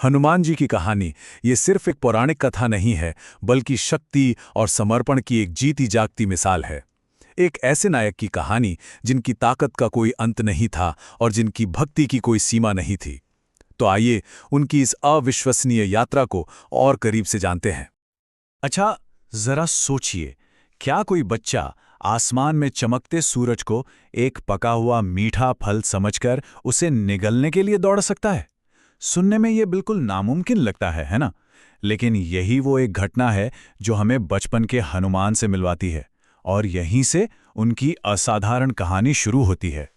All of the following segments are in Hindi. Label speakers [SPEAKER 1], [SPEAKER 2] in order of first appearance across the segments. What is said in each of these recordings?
[SPEAKER 1] हनुमान जी की कहानी ये सिर्फ एक पौराणिक कथा नहीं है, बल्कि शक्ति और समर्पण की एक जीती जागती मिसाल है। एक ऐसे नायक की कहानी जिनकी ताकत का कोई अंत नहीं था और जिनकी भक्ति की कोई सीमा नहीं थी। तो आइए उनकी इस अविश्वसनीय यात्रा को और करीब से जानते हैं। अच्छा, जरा सोचिए, क्या कोई बच्चा आसमान में चमकते सूरज को एक पका हुआ मीठा फल समझकर उसे निगलने के लिए दौड़ सकता है? सुनने में ये बिल्कुल नामुमकिन लगता है ना? लेकिन यही वो एक घटना है जो हमें बचपन के हनुमान से मिलवाती है, और यहीं से उनकी असाधारण कहानी शुरू होती है।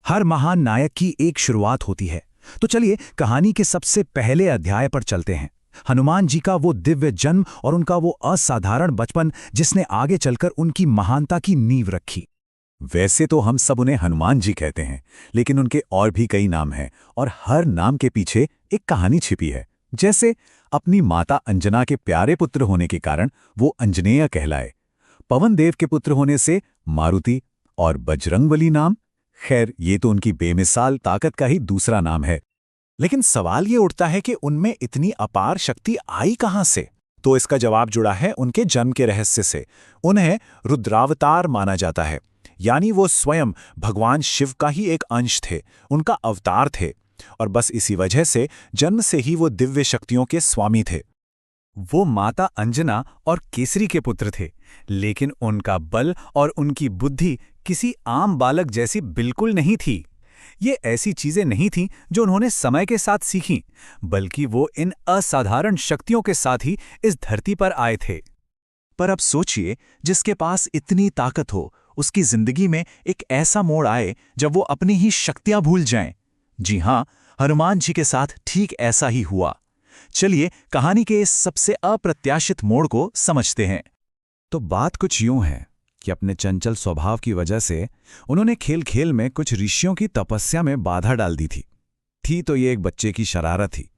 [SPEAKER 2] हर महान नायक की एक शुरुआत होती है। तो चलिए कहानी के सबसे पहले अध्याय पर चलते हैं। हनुमान जी का वो दिव्य जन्म और उनका वो असाधारण बचपन जिसने आगे चलकर उनकी महानता की नींव रखी।
[SPEAKER 1] वैसे तो हम सब उन्हें हनुमान जी कहते हैं, लेकिन उनके और भी कई नाम हैं और हर नाम के पीछे एक कहानी छिपी है। जैसे अपनी माता अंजना के प्यारे पुत्र होने के कारण वो अंजनेय कहलाए, पवन देव के पुत्र होने से मारुति, और बजरंगबली नाम, खैर ये तो उनकी बेमिसाल ताकत का ही दूसरा नाम है।
[SPEAKER 2] लेकिन सवाल ये उठता है कि उनमें इतनी अपार शक्ति आई कहां से? तो इसका जवाब जुड़ा है उनके जन्म के रहस्य से। उन्हें रुद्रावतार माना जाता है, यानी वो स्वयं भगवान शिव का ही एक अंश थे, उनका अवतार थे, और बस इसी वजह से जन्म से ही वो दिव्य शक्तियों के स्वामी थे।
[SPEAKER 1] वो माता अंजना और केसरी के पुत्र थे, लेकिन उनका बल और उनकी बुद्धि किसी आम बालक जैसी बिल्कुल नहीं थी। ये ऐसी चीजें नहीं थीं जो उन्होंने समय के साथ सीखीं, बल्कि वो इन असाधारण शक्तियों के साथ ही इस धरती पर आए थे।
[SPEAKER 2] पर अब सोचिए, जिसके पास इतनी ताकत हो, उसकी जिंदगी में एक ऐसा मोड़ आए जब वो अपनी ही शक्तियां भूल जाएं। जी हां, हनुमान जी के साथ ठीक ऐसा ही हुआ। चलिए कहानी के इस सबसे अप्रत्याशित मोड़ को समझते हैं।
[SPEAKER 1] तो बात कुछ यूं है कि अपने चंचल स्वभाव की वजह से उन्होंने खेल खेल में कुछ ऋषियों की तपस्या में बाधा डाल दी थी तो ये एक बच्चे की शरारत थी,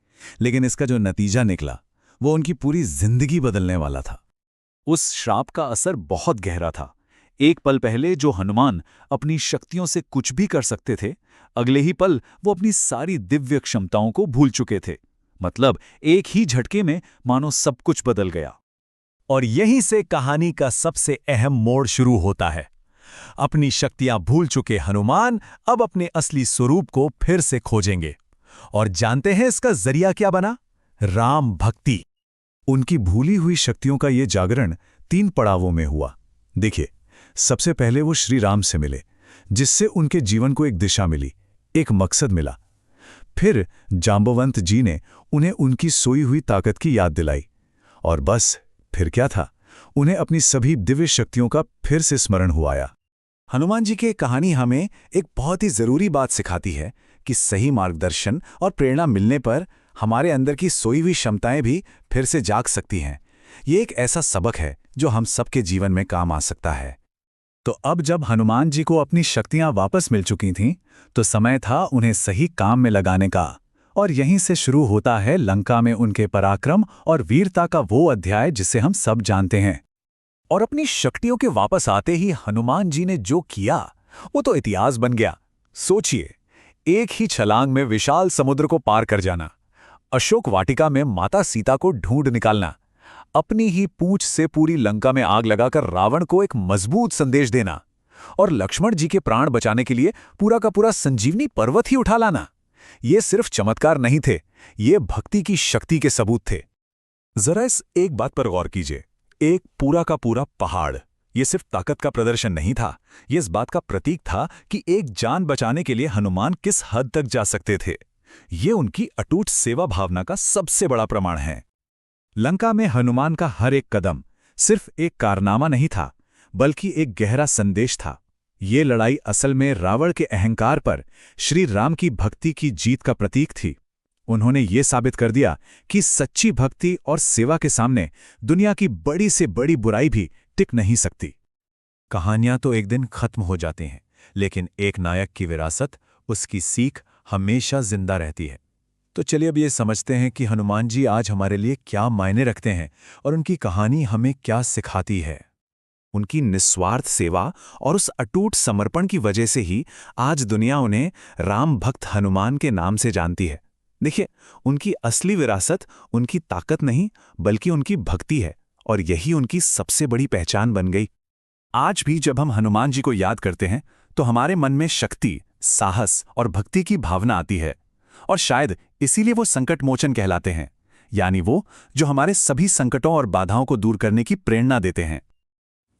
[SPEAKER 1] लेकिन इसका जो नतीजा निकला वो उनकी पूरी जिंदगी बदलने वाला था।
[SPEAKER 2] उस श्राप का असर बहुत गहरा था। एक पल पहले जो हनुमान अपनी शक्तियों से कुछ भी कर सकते थे, अगले ही पल वो अपनी सारी दिव्य क्षमताओं को भूल चुके थे। मतलब एक ही झटके में मानो सब कुछ बदल गया।
[SPEAKER 1] और यहीं से कहानी का सबसे अहम मोड़ शुरू होता है। अपनी शक्तियां भूल चुके हनुमान अब अपने असली स्वरूप को फिर से खोजेंगे। और जानते हैं इसका जरिया क्या बना? राम भक्ति। उनकी भूली हुई शक्तियों का ये जागरण 3 पड़ावों में हुआ। देखिए, सबसे पहले वो श्री राम से मिले, जिससे उनके जीवन को एक दिशा मिली, एक मकसद मिला। फिर जांबवंत जी ने उन्हें उनकी सोई हुई ताकत की याद दिलाई, और बस फिर क्या था, उन्हें अपनी सभी दिव्य शक्तियों का फिर से स्मरण हुआया। हनुमान जी की कहानी हमें एक बहुत ही जरूरी बात सिखाती है कि सही मार्गदर्शन और प्रेरणा मिलने पर हमारे अंदर की सोई हुई क्षमताएं भी फिर से जाग सकती हैं। ये एक ऐसा सबक है जो हम सबके जीवन में काम आ सकता है। तो अब जब हनुमान जी को अपनी शक्तियां वापस मिल चुकी थीं, तो समय था उन्हें सही काम में लगाने का। और यहीं से शुरू होता है लंका में उनके पराक्रम और वीरता का वो अध्याय जिसे हम सब जानते हैं। और अपनी शक्तियों के वापस आते ही हनुमान जी ने जो किया वो तो इतिहास बन गया। सोचिए, एक ही छलांग में विशाल समुद्र को पार कर जाना, अशोक वाटिका में माता सीता को ढूंढ निकालना, अपनी ही पूंछ से पूरी लंका में आग लगाकर रावण को एक मजबूत संदेश देना, और लक्ष्मण जी के प्राण बचाने के लिए पूरा का पूरा संजीवनी पर्वत ही उठा लाना। ये सिर्फ चमत्कार नहीं थे, ये भक्ति की शक्ति के सबूत थे। जरा इस एक बात पर गौर कीजिए, एक पूरा का पूरा पहाड़, ये सिर्फ ताकत का प्रदर्शन नहीं था, ये इस बात का प्रतीक था कि एक जान बचाने के लिए हनुमान किस हद तक जा सकते थे। ये उनकी अटूट सेवा भावना का सबसे बड़ा प्रमाण है। लंका में हनुमान का हर एक कदम सिर्फ एक कारनामा नहीं था, बल्कि एक गहरा संदेश था। ये लड़ाई असल में रावण के अहंकार पर श्री राम की भक्ति की जीत का प्रतीक थी। उन्होंने ये साबित कर दिया कि सच्ची भक्ति और सेवा के सामने दुनिया की बड़ी से बड़ी बुराई भी टिक नहीं सकती। कहानियां तो एक दिन खत्म हो जाती हैं, लेकिन एक नायक की विरासत, उसकी सीख हमेशा जिंदा रहती है। तो चलिए अब ये समझते हैं कि हनुमान जी आज हमारे लिए क्या मायने रखते हैं और उनकी कहानी हमें क्या सिखाती है। उनकी निस्वार्थ सेवा और उस अटूट समर्पण की वजह से ही आज दुनिया उन्हें राम भक्त हनुमान के नाम से जानती है।
[SPEAKER 2] देखिए, उनकी असली विरासत उनकी ताकत नहीं बल्कि उनकी भक्ति है, और यही उनकी सबसे बड़ी पहचान बन गई। आज भी जब हम हनुमान जी को याद करते हैं तो हमारे मन में शक्ति, साहस और भक्ति की भावना आती है, और शायद इसीलिए वो संकट मोचन कहलाते हैं, यानी वो जो हमारे सभी संकटों और बाधाओं को दूर करने की प्रेरणा देते हैं।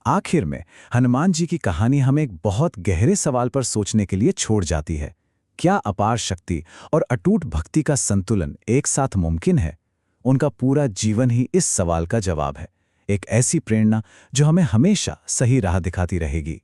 [SPEAKER 2] आखिर में हनुमान जी की कहानी हमें एक बहुत गहरे सवाल पर सोचने के लिए छोड़ जाती है। क्या अपार शक्ति और अटूट भक्ति का संतुलन एक साथ मुमकिन है? उनका पूरा जीवन ही इस सवाल का जवाब है, एक ऐसी प्रेरणा जो हमें हमेशा सही राह दिखाती रहेगी।